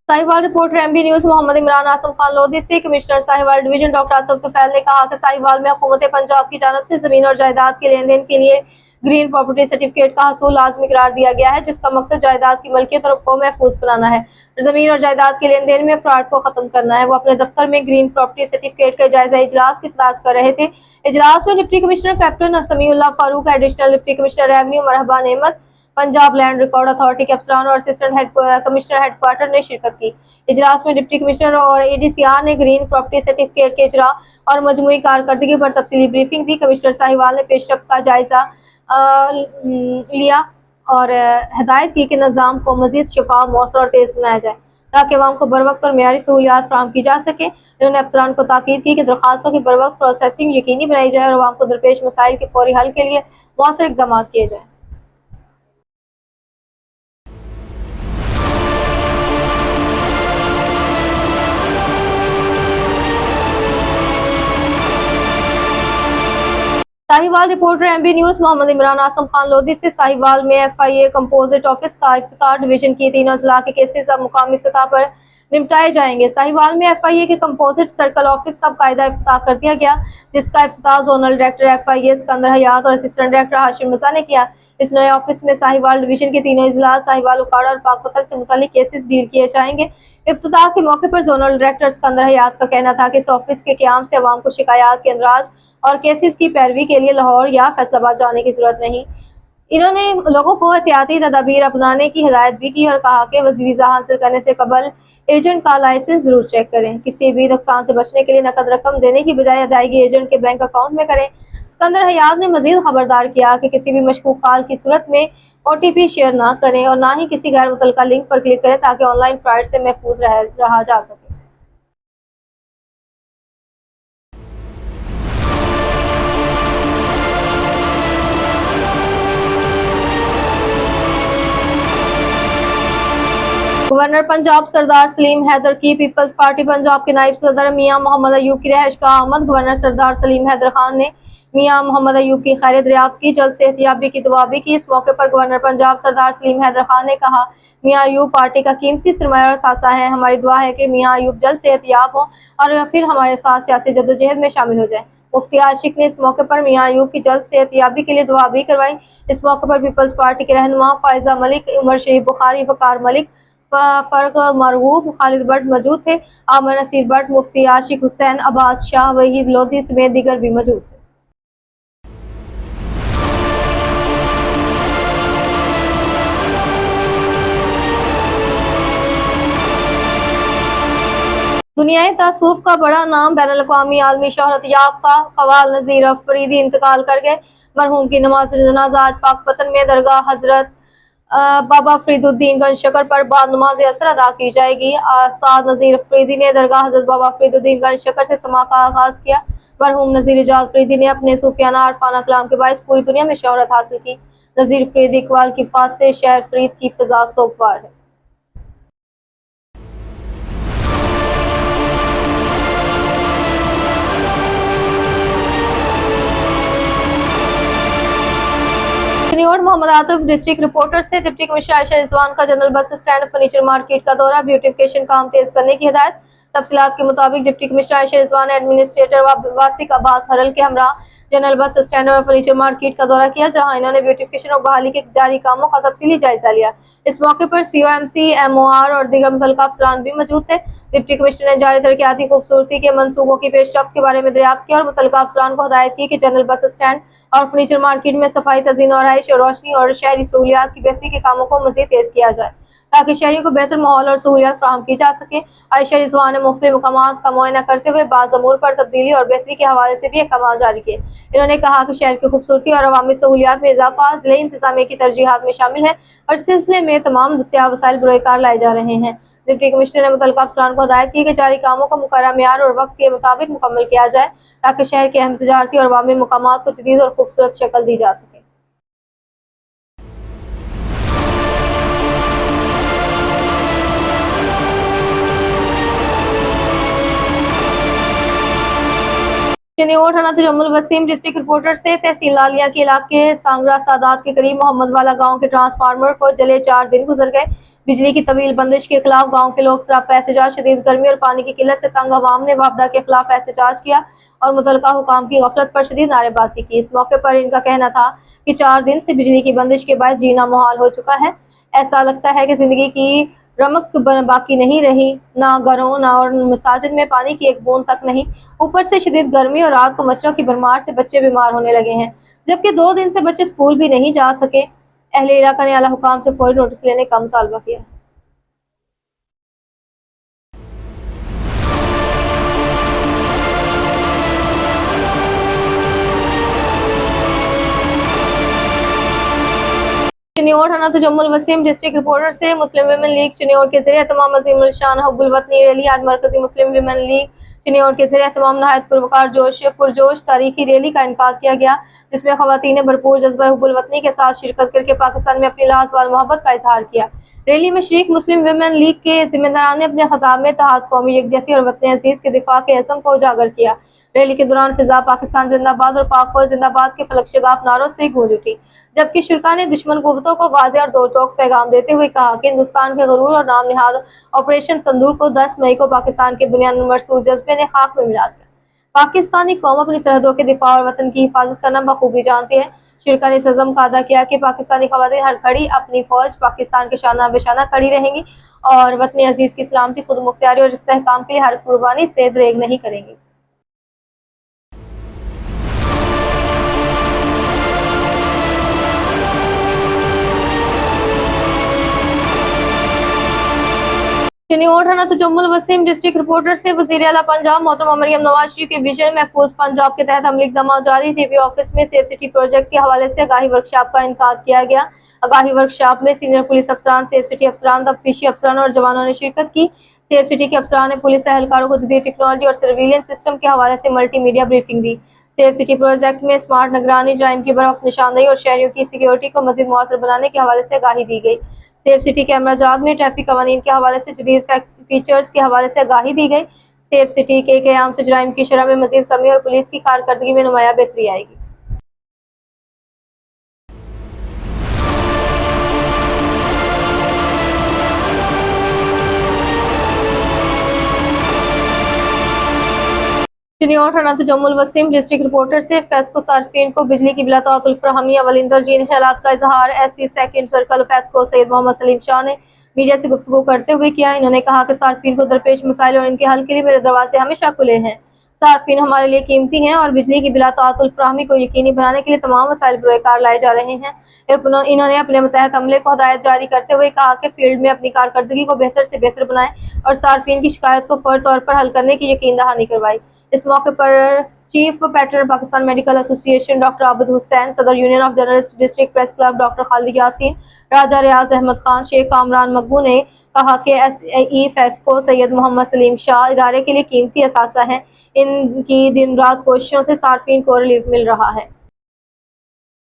Sahiwal reporter MB news Mohammad Imran Asim Khan Lodhi से commissioner Sahiwal division doctor Asif Tufail ने कहा कि साहिवाल में हुकूमत पंजाब की जानब से जमीन और जायदाद के लेन देन के लिए ग्रीन प्रॉपर्टी सर्टिफिकेट का हसूल लाजमी करार दिया गया है, जिसका मकसद जायदाद की मलकियत और को महफूज बनाना है। जमीन और जायदाद के लेन देन में फ्रॉड को खत्म करना है। वो अपने दफ्तर में ग्रीन प्रॉपर्टी सर्टिफिकेट के जायजा इजलास की सदारत कर रहे थे। इजलास में deputy commissioner captain Samiullah Farooq, additional deputy commissioner revenue Marhaba Nemat, Punjab land record authority के अफसरान और असिस्टेंट कमिश्नर हेडक्वार्टर ने शिरकत की। इजलास में डिप्टी कमिश्नर और एडीसीआर ने ग्रीन प्रॉपर्टी सर्टिफिकेट के इजरा और मजमूई कारकर्दगी पर तफसीली ब्रीफिंग दी। कमिश्नर साहिवाल ने पेशरफ का जायजा लिया और हदायत की कि निज़ाम को मजीद शफाफ, मौसर और तेज बनाया जाए ताकि अवाम को बर वक्त और मेयारी सहूलियात फराहम की जा सके। इन्होंने अफसरान को ताकीद की कि दरखास्तों की बर वक्त प्रोसेसिंग यकीनी बनाई जाए और अवाम को दरपेश मसाइल के फौरी हल के लिए मौसर इकदाम किए जाए। Sahiwal reporter MB news Mohammad Imran Asim Khan Lodhi से साहिवाल में एफआईए कंपोजिट ऑफिस का इफ्तिताह। डिवीजन की 3 अजला के केसेस अब मुकामी सतह पर निपटाए जाएंगे। साहिवाल में एफआईए के कंपोजिट सर्कल ऑफिस का कायदा इफ्तिताह कर दिया गया, जिसका इफ्तिताह जोनल डायरेक्टर एफआईए सिकंदर हयात और असिस्टेंट डायरेक्टर हाशिम मिर्जा ने किया। इस नए ऑफिस में साहिवाल डिवीजन के तीनों इजलास, साहिवाल, उकाड़ा और पाकपतन से मुतालिक केसेस डील किए जाएंगे। इफ्तिताह के मौके पर जोनल डायरेक्टर सिकंदर हयात का कहना था कि इस ऑफिस के क्याम से अवाम को शिकायत के अंदराज और केसेस की पैरवी के लिए लाहौर या फैसलाबाद जाने की जरूरत नहीं। इन्होंने लोगों को एहतियाती तदाबीर अपनाने की हिदायत भी की और कहा कि वज़ी वीज़ा हासिल करने से कबल एजेंट का लाइसेंस जरूर चेक करें। किसी भी नुकसान से बचने के लिए नकद रकम देने की बजाय अदायगी एजेंट के बैंक अकाउंट में करें। सिकंदर हयात ने मजीद खबरदार किया कि किसी भी मशकूक कॉल की सूरत में OTP शेयर ना करें और ना ही किसी गैर मुतल्लिका लिंक पर क्लिक करें ताकि ऑनलाइन फ्रॉड से महफूज रहा जा सके। गवर्नर पंजाब सरदार सलीम हैदर की पीपल्स पार्टी पंजाब के नायब सदर मियां मोहम्मद अयूब की रिहाइश का आमद। गवर्नर सरदार सलीम हैदर खान ने मियां मोहम्मद अयूब की खैर दरियाफ्त की, जल्द सेहतियाबी की दुआ भी की। इस मौके पर गवर्नर पंजाब सरदार सलीम हैदर खान ने कहा, मियां अयूब पार्टी का कीमती सरमाया और सासा है। हमारी दुआ है कि मियां अयूब जल्द सेहतियाब हो और फिर हमारे साथ सियासी जद्दोजहद में शामिल हो जाए। मुफ्ती आशिक ने इस मौके पर मियां अयूब की जल्द सेहतियाबी के लिए दुआ भी करवाई। इस मौके पर पीपल्स पार्टी के रहनुमा फायजा मलिक, उमर शरीफ बुखारी, वकार मलिक, फर्क मरगूब, खालिद भट्ट मौजूद थे। आमर नसीर भट्ट, मुफ्ती आशिक हुसैन, अब्बास शाह, वहीद लोधी समेत दीगर भी मौजूद थे। दुनियाई तासुफ का बड़ा नाम बैनुल-अक़वामी आलमी शोहरत याफ्ता कवाल नज़ीर अफरीदी इंतकाल कर गए। मरहूम की नमाज जनाजा आज पाकपतन में दरगाह हजरत बाबा फरीदुद्दीन गंज शकर पर बाद नमाज असर अदा की जाएगी। उस्ताद नज़ीर अफरीदी ने दरगाह हजरत बाबा फरीदुद्दीन गंज शकर से समा का आगाज किया। मरहूम नज़ीर इजाज अफरीदी ने अपने सूफियाना अरफाना कलाम के बायस पूरी दुनिया में शोहरत हासिल की। नज़ीर अफरीदी इकबाल की फात से शहर फरीद की फिजा सोगवार है। और मोहम्मद आतिफ डिस्ट्रिक्ट रिपोर्टर से डिप्टी कमिश्नर आयशा रिजवान का general bus stand furniture market का दौरा, ब्यूटिफिकेशन काम तेज करने की हिदायत। तफसीलात के मुताबिक डिप्टी कमिश्नर आयशा रिजवान ने एडमिनिस्ट्रेटर वासिक अब्बास हरल के हमरा जनरल बस स्टैंड और फर्नीचर मार्केट का दौरा किया, जहां इन्होंने ब्यूटिफिकेशन और बहाली के जारी कामों का तफसीली जायजा लिया। इस मौके पर COMC, MOR और दीगर मुतल्लिका अफसरान भी मौजूद थे। डिप्टी कमिश्नर ने जारी तरक्याती खूबसूरती के मनसूबों की पेशरफ्त के बारे में दरियाफ्त किया और मुतल्लिका अफसरान को हिदायत की कि जनरल बस स्टैंड और फर्नीचर मार्केट में सफाई, तज़ीन और रहाइश और रोशनी और शहरी सहूलियात की बेहतरी के कामों को मज़ीद तेज किया जाए ताकि शहरियों को बेहतर माहौल और सहूलियात फराहम की जा सके। आयशा रिजवान ने मुख्तलिफ मकामात का मुआयना करते हुए बाज़ अमूर पर तब्दीली और बेहतरी के हवाले से भी अहकाम जारी किए। इन्होंने कहा कि शहर की खूबसूरती और अवामी सहूलियात में इजाफा ज़िले इंतजामिया की तरजीहात में शामिल है और इस सिलसिले में तमाम दस्तियाब वसाइल बरोकार लाए जा रहे हैं। डिप्टी कमिश्नर ने मुतल्लिका अफसरान को हिदायत की कि जारी कामों को मुकर्रर मेयार और वक्त के मुताबिक मुकम्मल किया जाए ताकि शहर के अहम तजारती और अवामी मकामात को जदीद और खूबसूरत शक्ल दी जा सके। चिन्योट थाना तजम्मुल वसीम डिस्ट्रिक्ट रिपोर्टर से तहसील लालिया के इलाके सांगरा सादात के करीब मोहम्मद वाला गांव के ट्रांसफार्मर को जले 4 दिन गुजर गए। बिजली की तवील बंदिश के खिलाफ गांव के लोग सरापा एहतजाज, शदीद गर्मी और पानी की किल्लत से तंग अवाम ने वापडा के खिलाफ एहतजाज किया और मुतलका हुकाम की गफलत पर शदीद नारेबाजी की। इस मौके पर इनका कहना था कि 4 दिन से बिजली की बंदिश के बाद जीना मुहाल हो चुका है। ऐसा लगता है कि जिंदगी की रमक बाकी नहीं रही, ना घरों ना और मसाजिद में पानी की एक बूंद तक नहीं। ऊपर से शदीद गर्मी और रात को मच्छरों की भरमार से बच्चे बीमार होने लगे हैं, जबकि 2 दिन से बच्चे स्कूल भी नहीं जा सके। अहले इलाका ने आला हुकाम से फौरी नोटिस लेने का मुतालबा किया। चिन्योट थाना तजम्मुल वसीम डिस्ट्रिक्ट रिपोर्टर से मुस्लिम विमेन लीग चिन्योट के ज़रिए तमाम अजीमुल शान हुब्बुल वतनी रैली आज मरकजी मुस्लिम विमेन लीग चिन्योट के ज़रिए तमाम नहायत पुरवकार पुरजोश तारीखी रैली का इनकाद किया गया, जिसमें खवातीन ने भरपूर जज्बा हुब्बुल वतनी के साथ शिरकत करके पाकिस्तान में अपनी लाजवाल मोहब्बत का इजहार किया। रैली में शरीक मुस्लिम विमेन लीग के जिम्मेदारान ने अपने खिताब में इत्तेहाद, कौमी यकजहती और वतन अजीज के दिफा के अज़म को उजागर किया। रैली के दौरान फिजा पाकिस्तान जिंदाबाद और पाक फौज जिंदाबाद के फलक शगाफ नारों से गूंज उठी, जबकि शुरा ने दुश्मन कुव्वतों को वाज़ेह और दो टोक पैगाम देते हुए कहा कि हिंदुस्तान के गरूर और नाम निहाद ऑपरेशन संदूर को 10 मई को पाकिस्तान के बुनियादी मरसूद जज्बे ने खाक में मिला दिया। पाकिस्तानी कौम अपनी सरहदों के दिफा और वतन की हिफाजत करना बखूबी जानती है। शुरा ने इस अज़म का अदा किया कि पाकिस्तानी खवातीन हर घड़ी अपनी फौज पाकिस्तान के शाना बेशाना खड़ी रहेंगी और वतन अजीज की सलामती, खुद मुख्तियारी और इस्तेहकाम के लिए हर कुर्बानी से दरेग नहीं करेंगी। चिन्योट थाना तजम्मुल वसीम डिस्ट्रिक्ट रिपोर्टर से वज़ीर आला पंजाब मोहतरमा मरियम नवाज शरीफ के विजन महफूज पंजाब के तहत अमली इक़दाम जारी। रिव्यू ऑफिस में सेफ सिटी प्रोजेक्ट के हवाले से आगाही वर्कशॉप का इनकाद किया गया। आगाही वर्कशॉप में सीनियर पुलिस अफसरान, सेफ सिटी अफसरान, तफ्तीशी अफसरान और जवानों ने शिरकत की। सेफ सिटी के अफसरान ने पुलिस एहलकारों को जदीद टेक्नोलॉजी और सर्विलेंस सिस्टम के हवाले से मल्टी मीडिया ब्रीफिंग दी। सेफ सिटी प्रोजेक्ट में स्मार्ट निगरानी, जराइम की बरवक्त निशानदेही और शहरियों की सिक्योरिटी को मजीद मौसर बनाने के हवाले से आगाही दी गई। सेफ सिटी कैमरा जात में ट्रैफिक कवानीन के हवाले से जदीद फीचर्स के हवाले से आगाही दी गई। सेफ सिटी के क़याम से जराइम की शरह में मजीद कमी और पुलिस की कारकर्दगी में नुमाया बेहतरी आएगी। चिन्योट थाना तजम्मुल वसीम डिस्ट्रिक्ट रिपोर्टर से फेस्को सार्फिन को बिजली की बिला तअत्तुल फराहमी अवलिंदर जीन ख्यालात का इजहार SC second circle FESCO Syed Mohammad Salim Shah ने मीडिया से गुफ्तगू करते हुए किया। इन्होंने कहा कि सार्फिन को दरपेश मसाइल और इनके हल के लिए मेरे दरवाजे हमेशा खुले हैं। सार्फिन हमारे लिए कीमती हैं और बिजली की बिला तअत्तुल फराहमी को यकीनी बनाने के लिए तमाम वसाइल बरोकार लाए जा रहे हैं। इन्होंने अपने मुतहत अमले को हदायत जारी करते हुए कहा कि फील्ड में अपनी कारकर्दगी को बेहतर से बेहतर बनाएं और सार्फिन की शिकायत को फौरी तौर पर हल करने की यकीन दहानी करवाई। इस मौके पर chief patron Pakistan medical association doctor Abid Hussain, सदर union of journalist district press club doctor Khalid Yasin, Raja Riaz Ahmad Khan, Sheikh Kamran Maqbool ने कहा कि एसई फेस्को सैयद मोहम्मद सलीम शाह इदारे के लिए कीमती असासा हैं। इनकी दिन रात कोशिशों से सार्फिन को रिलीफ मिल रहा है।